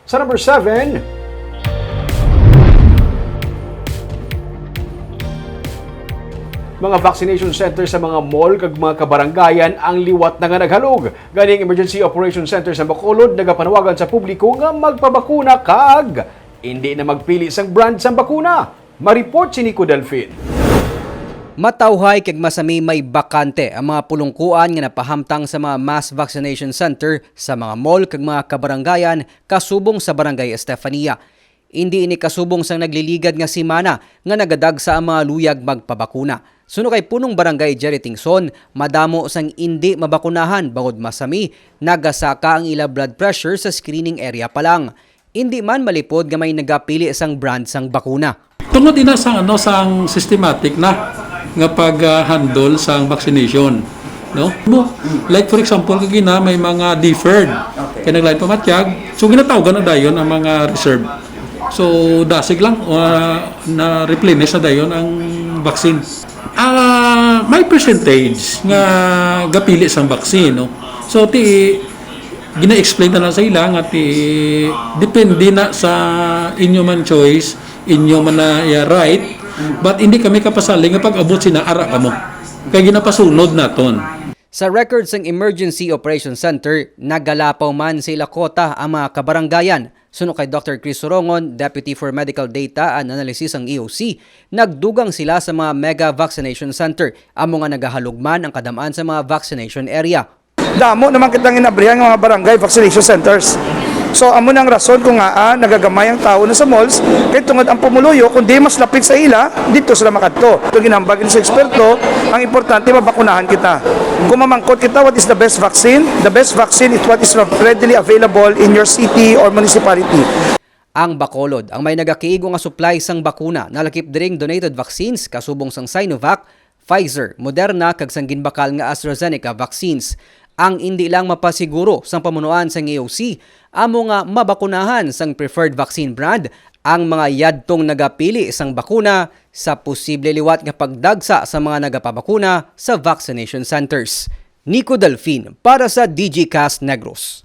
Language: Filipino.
Sa number 7, mga vaccination center sa mga mall kag mga kabarangayan ang liwat na nga naghalog. Ganing Emergency Operation Center sa Bacolod nagapanawagan sa publiko nga magpabakuna kag hindi na magpili sang brand sang bakuna. Mareport si Nico Delfin. Matawhay kag masami may bakante ang mga pulungkuan nga napahamtang sa mga mass vaccination center sa mga mall kag mga kabarangayan kasubong sa Barangay Estefania. Hindi ini kasubong sang nagliligad nga simana nga nagadag sa mga luyag magpabakuna. Suno kay punong Barangay Jerry Tingson, madamo sang hindi mabakunahan bangod masami, nagasaka ang ila blood pressure sa screening area pa lang. Hindi man malipod nga may nagapili sang brand sang bakuna. Tungod ina sang systematic na nga pag-handle sa vaccination, no? Like for example kagina may mga deferred kay naglain pamatyag, so ginatawagan na dayon ang mga reserve. So dasig lang na replenish na dayon ang vaccine. May percentage nga gapili sang vaccine, no? So gina-explain na lang sa ila nga depende na sa inyo man choice, inyo man na right. But hindi kami kapasali nga pag-abot sinaara ka mo. Kaya ginapasunod naton. Sa records ng Emergency Operation Center, nagalapaw man sa Ilacota ang mga kabarangayan. Suno kay Dr. Chris Sorongon, Deputy for Medical Data and Analysis ng EOC, nagdugang sila sa mga mega vaccination center. Amo nga nagahalugman ang kadamaan sa mga vaccination area. Damo naman kitang inabrihan ng mga barangay vaccination centers. So amo nang rason kung nagagamay ang tao na sa malls kay tungod ang pumuluyo kundi mas lapit sa ila dito sila makadto. Ito ginambag sa eksperto, ang importante mabakunahan kita. Kung mamangkot kita what is the best vaccine? The best vaccine is what is readily available in your city or municipality. Ang Bacolod ang may nagakiigo nga supply sang bakuna nalakip diring donated vaccines kasubong sang Sinovac, Pfizer, Moderna kag sang ginbakal nga AstraZeneca vaccines. Ang hindi lang mapasiguro sang pamunuan sang EOC, amo nga mabakunahan sang preferred vaccine brand ang mga yadtong nagapili sang bakuna sa posible liwat nga pagdagsa sa mga nagapabakuna sa vaccination centers. Nico Delfin para sa DG Cast Negros.